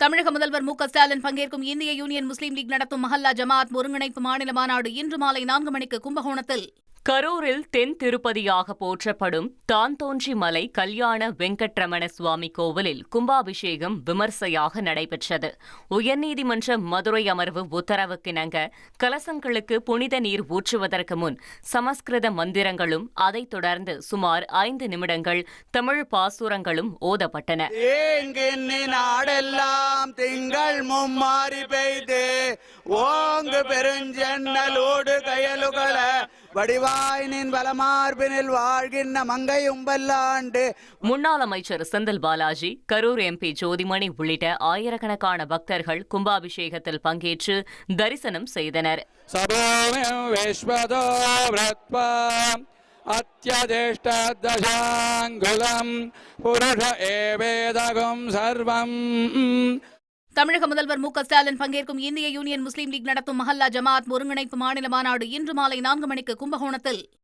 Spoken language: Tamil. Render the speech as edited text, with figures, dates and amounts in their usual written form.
தமிழக முதல்வர் மு.க.ஸ்டாலின் பங்கேற்கும் இந்திய யூனியன் முஸ்லீம் லீக் நடத்தும் மஹல்லா ஜமாத் ஒருங்கிணைப்பு மாநில மாநாடு இன்று மாலை 4 மணிக்கு கும்பகோணத்தில். கரூரில் தென் திருப்பதியாக போற்றப்படும் தான்தோன்றி மலை கல்யாண வெங்கட்ரமண சுவாமி கோவிலில் கும்பாபிஷேகம் விமர்சையாக நடைபெற்றது. உயர்நீதிமன்ற மதுரை அமர்வு உத்தரவுக்கிணங்க கலசங்களுக்கு புனித நீர் ஊற்றுவதற்கு முன் சமஸ்கிருத மந்திரங்களும் அதைத் தொடர்ந்து சுமார் 5 நிமிடங்கள் தமிழ் பாசுரங்களும் ஓதப்பட்டன. நாடெல்லாம் திங்கள் மும்மாறி பெய்து ஓங்கு பெருஞ்சென்னலோடு கயலுகள வடிவாயினின் வலமார்பினில் வாழ்கின்ற மங்கை உம்பல்லாண்டு. முன்னாள் அமைச்சர் செந்தில் பாலாஜி, கரூர் எம்பி ஜோதிமணி உள்ளிட்ட ஆயிரக்கணக்கான பக்தர்கள் கும்பாபிஷேகத்தில் பங்கேற்று தரிசனம் செய்தனர். தமிழக முதல்வர் மு.க.ஸ்டாலின் பங்கேற்கும் இந்திய யூனியன் முஸ்லீம் லீக் நடத்தும் மஹல்லா ஜமாத் ஒருங்கிணைப்பு மாநில மாநாடு இன்று மாலை 4 மணிக்கு கும்பகோணத்தில்.